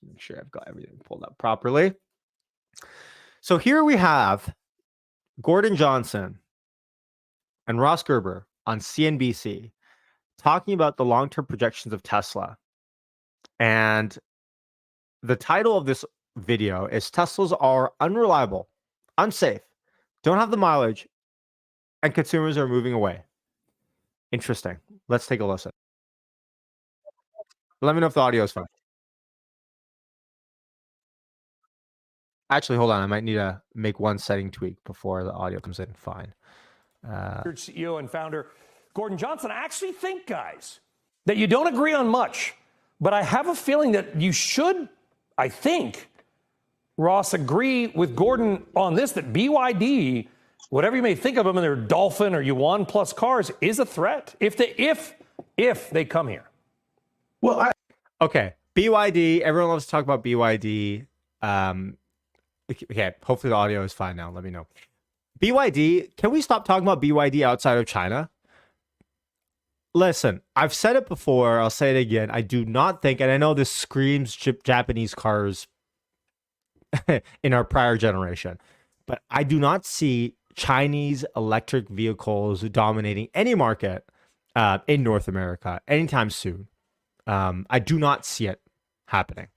Make sure I've got everything pulled up properly. So here we have Gordon Johnson and Ross Gerber on CNBC talking about the long-term projections of Tesla. And the title of this video is Teslas are unreliable, unsafe, don't have the mileage, and consumers are moving away. Interesting. Let's take a listen. Let me know if the audio is fine. Actually, hold on. I might need to make one setting tweak before the audio comes in fine. CEO and founder Gordon Johnson, I actually think, guys, that you don't agree on much, but I have a feeling that you should, I think, Ross, agree with Gordon on this, that BYD, whatever you may think of them in their Dolphin or Yuan Plus cars, is a threat if they come here. Well, okay, BYD. Everyone loves to talk about BYD. Okay, hopefully the audio is fine now. Let me know. BYD, can we stop talking about BYD outside of China? Listen, I've said it before. I'll say it again. I do not think, and I know this screams Japanese cars in our prior generation, but I do not see Chinese electric vehicles dominating any market in North America anytime soon. I do not see it happening.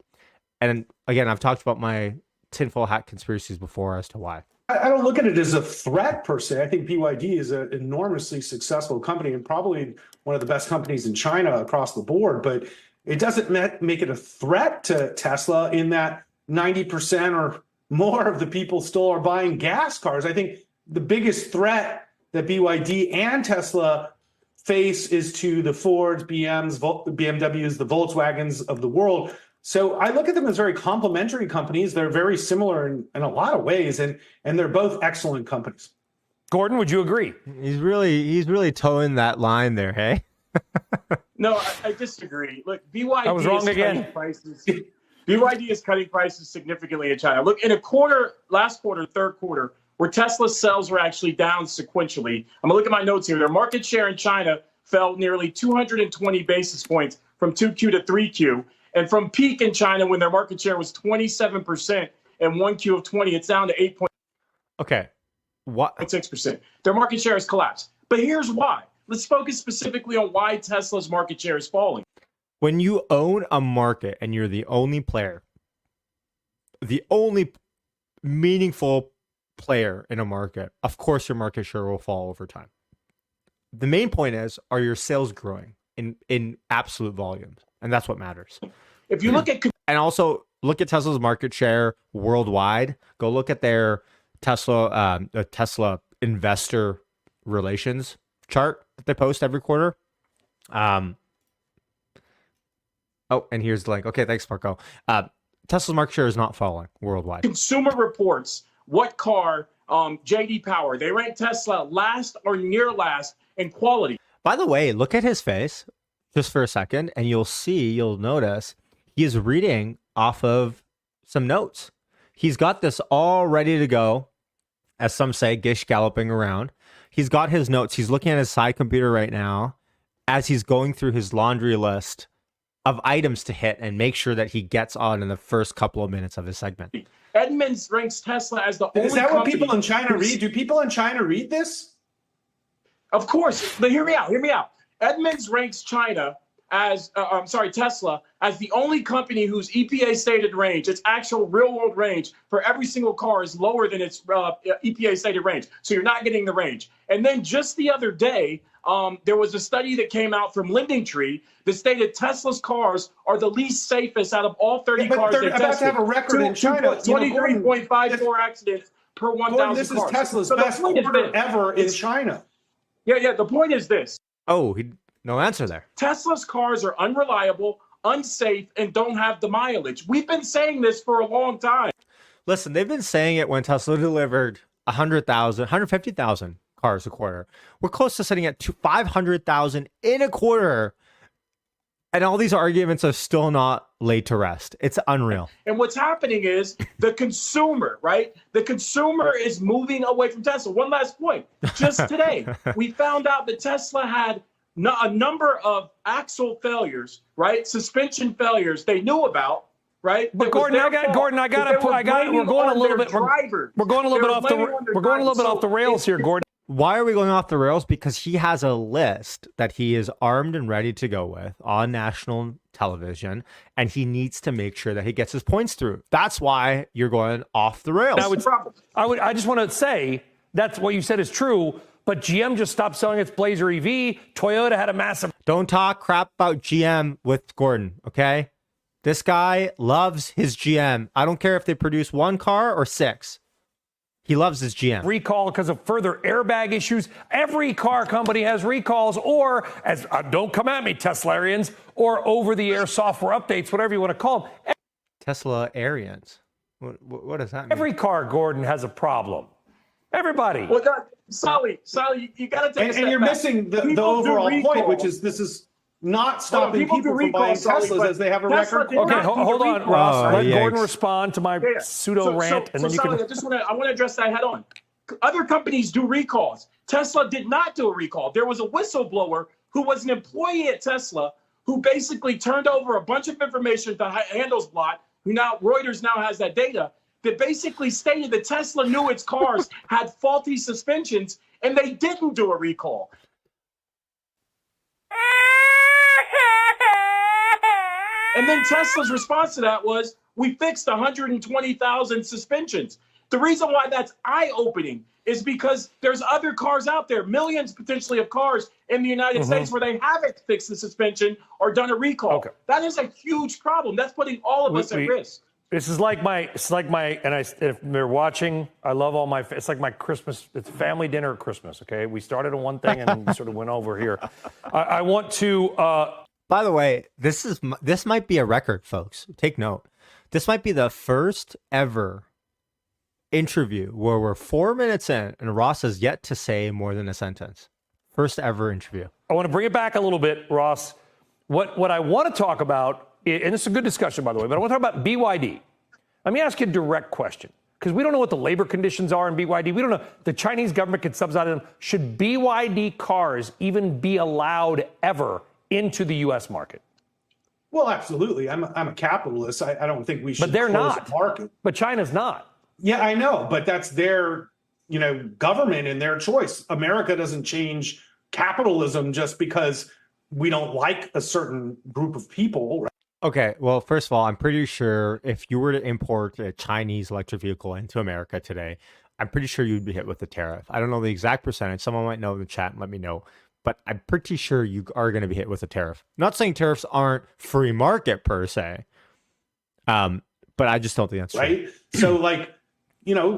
And again, I've talked about my tinfoil hat conspiracies before as to why. I don't look at it as a threat per se. I think BYD is an enormously successful company and probably one of the best companies in China across the board. But it doesn't make it a threat to Tesla in that 90% or more of the people still are buying gas cars. I think the biggest threat that BYD and Tesla face is to the Fords, BMWs, the Volkswagens of the world. So I look at them as very complementary companies. They're very similar in a lot of ways, and they're both excellent companies. Gordon, would you agree? He's really towing that line there, hey? No, I disagree. Look, BYD I was wrong again. BYD is cutting prices significantly in China. Look, in last quarter, third quarter, where Tesla's sales were actually down sequentially. I'm gonna look at my notes here. Their market share in China fell nearly 220 basis points from 2Q to 3Q. And from peak in China, when their market share was 27% in 1Q of 20, it's down to 8.6%. Okay. What? Their market share has collapsed. But here's why. Let's focus specifically on why Tesla's market share is falling. When you own a market and you're the only player, the only meaningful player in a market, of course your market share will fall over time. The main point is, are your sales growing in absolute volumes? And that's what matters. If you look at, and also look at Tesla's market share worldwide. Go look at their Tesla investor relations chart that they post every quarter. Oh, and here's the link. Okay, thanks, Marco. Tesla's market share is not falling worldwide. Consumer Reports, what car, JD Power, they rank Tesla last or near last in quality. By the way, look at his face just for a second, and you'll notice he is reading off of some notes. He's got this all ready to go, as some say, gish galloping around. He's got his notes. He's looking at his side computer right now as he's going through his laundry list of items to hit and make sure that he gets on in the first couple of minutes of his segment. Edmunds ranks Tesla as the only Is that what company people in China read? Do people in China read this? Of course, but hear me out. Edmunds ranks Tesla as the only company whose EPA stated range, its actual real world range for every single car is lower than its EPA stated range. So you're not getting the range. And then just the other day, there was a study that came out from LendingTree that stated Tesla's cars are the least safest out of all 30 cars they tested. They're about to have a record in China. 23.54 accidents per 1,000 cars. This is Tesla's best quarter ever in China. Yeah, the point is this. Oh, no answer there. Tesla's cars are unreliable, unsafe, and don't have the mileage. We've been saying this for a long time. Listen, they've been saying it when Tesla delivered 100,000, 150,000 cars a quarter. We're close to sitting at 500,000 in a quarter. And all these arguments are still not laid to rest. It's unreal. And what's happening is the consumer, right? The consumer is moving away from Tesla. One last point. Just today, we found out that Tesla had a number of axle failures, right? Suspension failures they knew about, right? But It was Gordon, their fault, but they were blaming we're going a on little their bit, drivers. we're going a little They bit were blaming on their we're going a little bit drivers. off the rails here, Gordon. Why are we going off the rails? Because he has a list that he is armed and ready to go with on national television, and he needs to make sure that he gets his points through. That's why you're going off the rails. I just want to say that's what you said is true, but GM just stopped selling its Blazer EV. Toyota had a massive. Don't talk crap about GM with Gordon, okay? This guy loves his GM. I don't care if they produce 1 car or 6. He loves his GM. Recall because of further airbag issues. Every car company has recalls, or as don't come at me, Teslarians, or over-the-air software updates, whatever you want to call them. Tesla Arians. What does that mean? Every car, Gordon, has a problem. Everybody. Well, Sally, you got to take a step and you're back. missing the People overall do point, recall. which is this is not stopping people people do from buying recall, Sully, Teslas but as they have a Tesla record. did quarter. Okay, not do hold the on, recall. Ross. Let yikes. Gordon respond to my pseudo rant, and then you Sally, can. I want to address that head on. Other companies do recalls. Tesla did not do a recall. There was a whistleblower who was an employee at Tesla who basically turned over a bunch of information to Handelsblatt, who now Reuters now has that data, that basically stated that Tesla knew its cars had faulty suspensions and they didn't do a recall. And then Tesla's response to that was, we fixed 120,000 suspensions. The reason why that's eye-opening is because there's other cars out there, millions potentially of cars in the United States where they haven't fixed the suspension or done a recall. Okay. That is a huge problem. That's putting all of us at risk. This is like my, and if they're watching, I love all my, it's like my Christmas, it's family dinner at Christmas, okay? We started on one thing and then we sort of went over here. I want to. By the way, this might be a record, folks. Take note. This might be the first ever interview where we're 4 minutes in and Ross has yet to say more than a sentence. First ever interview. I want to bring it back a little bit, Ross. What I want to talk about, and it's a good discussion, by the way, but I want to talk about BYD. Let me ask you a direct question, because we don't know what the labor conditions are in BYD. We don't know. The Chinese government can subsidize them. Should BYD cars even be allowed ever into the U.S. market? Well, absolutely. I'm a capitalist. I don't think we should. But they're close not. the market. But China's not. Yeah, I know, but that's their, government and their choice. America doesn't change capitalism just because we don't like a certain group of people. Right? Okay, well, first of all, I'm pretty sure if you were to import a Chinese electric vehicle into America today, I'm pretty sure you'd be hit with a tariff. I don't know the exact percentage. Someone might know in the chat and let me know. But I'm pretty sure you are going to be hit with a tariff. Not saying tariffs aren't free market per se, but I just don't think that's true. Right? So,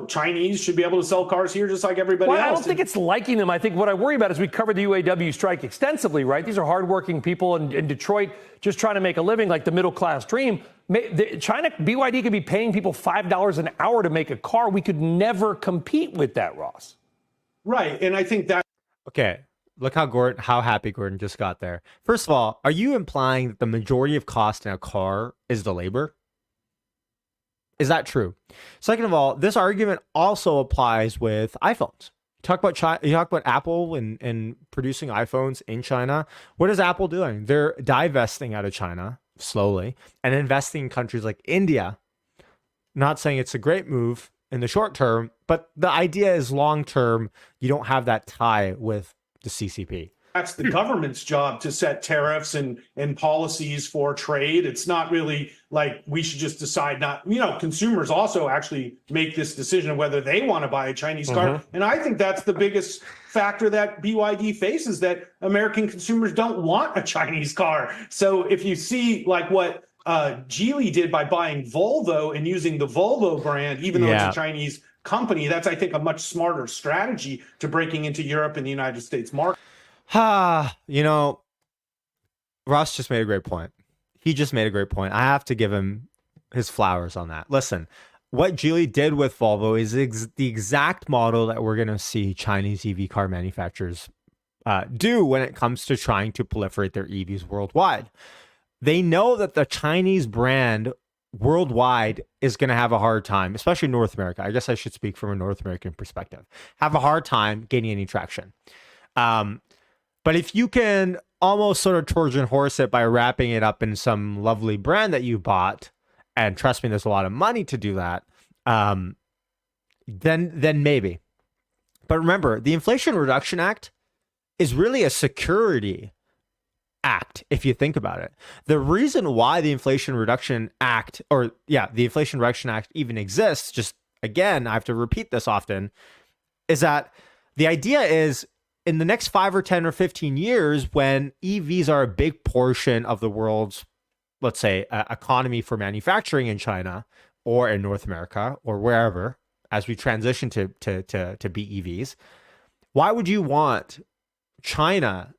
Chinese should be able to sell cars here just like everybody else. I don't think it's liking them. I think what I worry about is we covered the UAW strike extensively, right? These are hardworking people in Detroit just trying to make a living, like the middle class dream. China, BYD could be paying people $5 an hour to make a car. We could never compete with that, Ross. Right. And I think that. Okay. Look how happy Gordon just got there. First of all, are you implying that the majority of cost in a car is the labor? Is that true? Second of all, this argument also applies with iPhones. You talk about Apple and producing iPhones in China. What is Apple doing? They're divesting out of China slowly and investing in countries like India. Not saying it's a great move in the short term, but the idea is long term, you don't have that tie with the CCP. That's the government's job to set tariffs and policies for trade. It's not really like we should just decide not, consumers also actually make this decision of whether they want to buy a Chinese car. And I think that's the biggest factor that BYD faces, that American consumers don't want a Chinese car. So if you see like what Geely did by buying Volvo and using the Volvo brand, even though it's a Chinese company, that's, I think, a much smarter strategy to breaking into Europe and the United States market. Ross just made a great point. He just made a great point. I have to give him his flowers on that. Listen, what Geely did with Volvo is the exact model that we're going to see Chinese EV car manufacturers do when it comes to trying to proliferate their EVs worldwide. They know that the Chinese brand worldwide is going to have a hard time, especially North America. I guess I should speak from a North American perspective. Have a hard time gaining any traction. But if you can almost sort of Trojan horse it by wrapping it up in some lovely brand that you bought and trust me, there's a lot of money to do that, then maybe. But remember, the Inflation Reduction Act is really a security act, if you think about it. The reason why the Inflation Reduction Act, the Inflation Reduction Act even exists, just again, I have to repeat this often, is that the idea is in the next 5 or 10 or 15 years, when EVs are a big portion of the world's, let's say, economy for manufacturing in China or in North America or wherever, as we transition to BEVs, why would you want China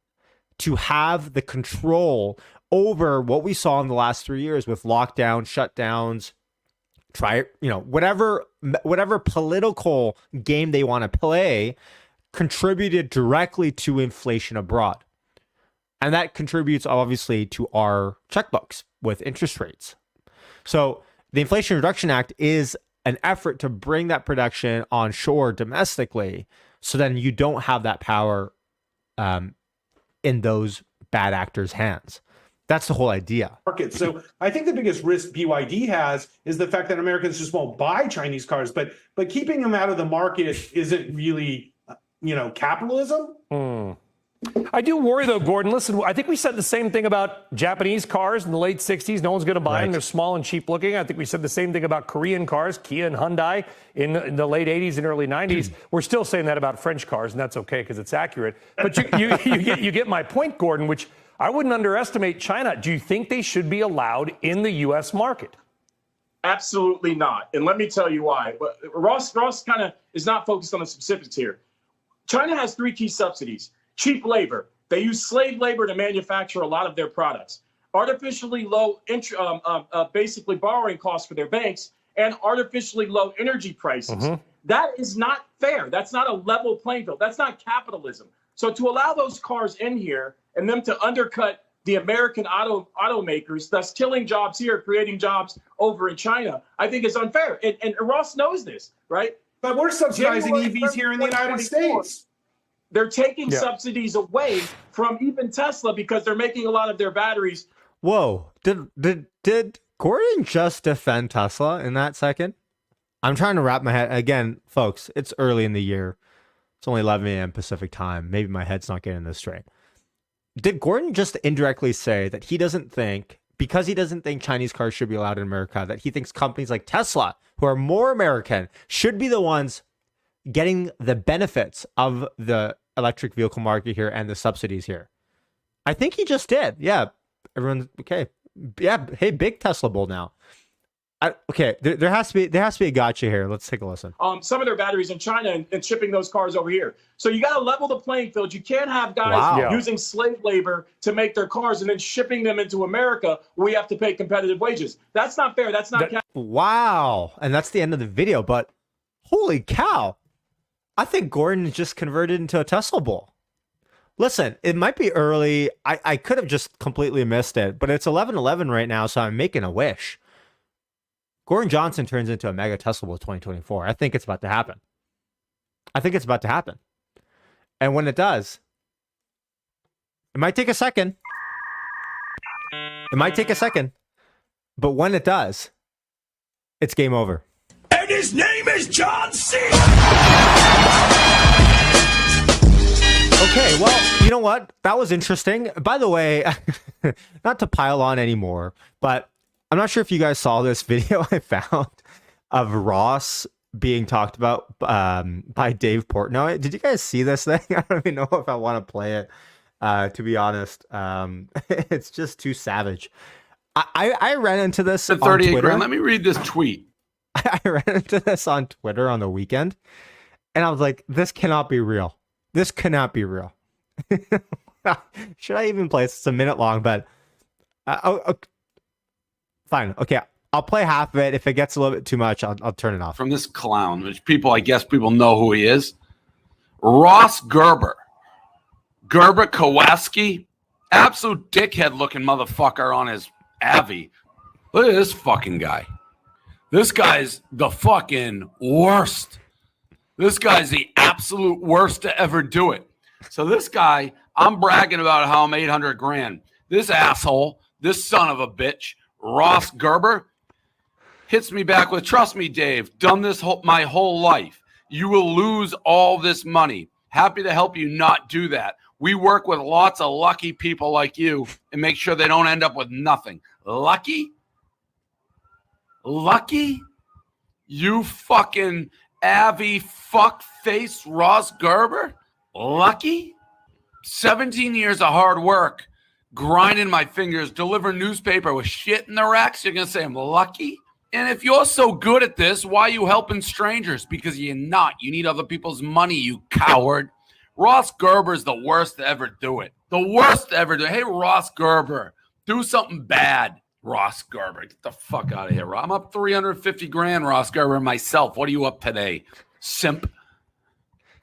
to have the control over what we saw in the last 3 years with lockdowns, shutdowns, whatever political game they want to play, contributed directly to inflation abroad. And that contributes obviously to our checkbooks with interest rates. So the Inflation Reduction Act is an effort to bring that production on shore domestically, so then you don't have that power in those bad actors' hands. That's the whole idea. So I think the biggest risk BYD has is the fact that Americans just won't buy Chinese cars, but keeping them out of the market isn't really, capitalism. I do worry, though, Gordon. Listen, I think we said the same thing about Japanese cars in the late 60s. No one's going to buy them. They're small and cheap looking. I think we said the same thing about Korean cars, Kia and Hyundai, in the late 80s and early 90s. We're still saying that about French cars, and that's okay because it's accurate. But you get my point, Gordon, which I wouldn't underestimate China. Do you think they should be allowed in the U.S. market? Absolutely not. And let me tell you why. Ross kind of is not focused on the specifics here. China has 3 key subsidies. Cheap labor. They use slave labor to manufacture a lot of their products. Artificially low, basically borrowing costs for their banks, and artificially low energy prices. That is not fair. That's not a level playing field. That's not capitalism. So to allow those cars in here and them to undercut the American automakers, thus killing jobs here, creating jobs over in China, I think is unfair. And Ross knows this, right? But we're subsidizing EVs here in the United States. They're taking subsidies away from even Tesla because they're making a lot of their batteries. Whoa. Did Gordon just defend Tesla in that second? I'm trying to wrap my head. Again, folks, it's early in the year. It's only 11 a.m. Pacific time. Maybe my head's not getting this straight. Did Gordon just indirectly say that he doesn't think, because he doesn't think Chinese cars should be allowed in America, that he thinks companies like Tesla, who are more American, should be the ones getting the benefits of the electric vehicle market here and the subsidies here? I think he just did. Yeah. Everyone's okay. Yeah. Hey, big Tesla bull now. There has to be a gotcha here. Let's take a listen. Some of their batteries in China and shipping those cars over here. So you got to level the playing field. You can't have guys using slave labor to make their cars and then shipping them into America where we have to pay competitive wages. That's not fair. That's not. Wow. And that's the end of the video. But holy cow. I think Gordon just converted into a Tesla bull. Listen, it might be early. I could have just completely missed it, but it's 11:11 right now, so I'm making a wish. Gordon Johnson turns into a mega Tesla bull 2024. I think it's about to happen. And when it does, it might take a second. But when it does, it's game over. And his name is John C. Okay, well, you know what? That was interesting. By the way, not to pile on anymore, but I'm not sure if you guys saw this video I found of Ross being talked about by Dave Portnoy. Did you guys see this thing? I don't even know if I want to play it, to be honest. It's just too savage. I ran into this on Twitter. Grand. Let me read this tweet. I ran into this on Twitter on the weekend, and I was like, this cannot be real. This cannot be real. Should I even play this? It's a minute long, but fine. Okay, I'll play half of it. If it gets a little bit too much, I'll turn it off. From this clown, which I guess people know who he is. Ross Gerber. Gerber Kowalski. Absolute dickhead looking motherfucker on his Avi. Look at this fucking guy. This guy's the fucking worst. This guy's the absolute worst to ever do it. So this guy, I'm bragging about how I'm 800 grand. This asshole, this son of a bitch, Ross Gerber, hits me back with, trust me, Dave, done this my whole life. You will lose all this money. Happy to help you not do that. We work with lots of lucky people like you and make sure they don't end up with nothing. Lucky? Lucky? You fucking Avi fuckface Ross Gerber? Lucky? 17 years of hard work, grinding my fingers, delivering newspaper with shit in the racks. You're going to say I'm lucky? And if you're so good at this, why are you helping strangers? Because you're not. You need other people's money, you coward. Ross Gerber's the worst to ever do it. The worst to ever do it. Hey, Ross Gerber, do something bad. Ross Gerber, get the fuck out of here. I'm up 350 grand, Ross Gerber, myself. What are you up today? Simp.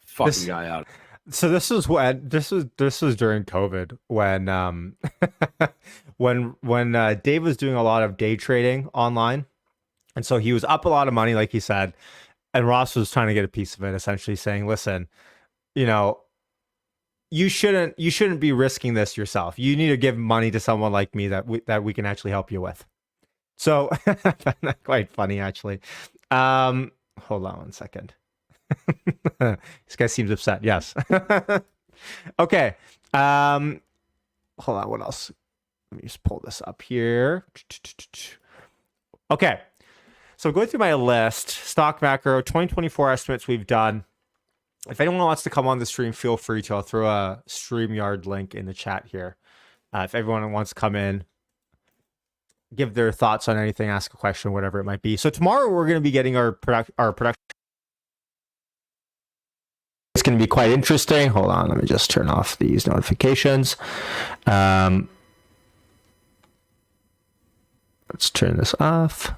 Fucking guy out. So this was during COVID when when Dave was doing a lot of day trading online. And so he was up a lot of money, like he said, and Ross was trying to get a piece of it, essentially saying, listen, you know, you shouldn't be risking this yourself. You need to give money to someone like me that we can actually help you with. So quite funny, actually. Hold on one second. This guy seems upset. Yes. Okay. Hold on. What else? Let me just pull this up here. Okay. So going through my list, stock macro, 2024 estimates we've done. If anyone wants to come on the stream, feel free to. I'll throw a StreamYard link in the chat here. If everyone wants to come in, give their thoughts on anything, ask a question, whatever it might be. So tomorrow we're going to be getting our production. It's going to be quite interesting. Hold on, let me just turn off these notifications. Let's turn this off.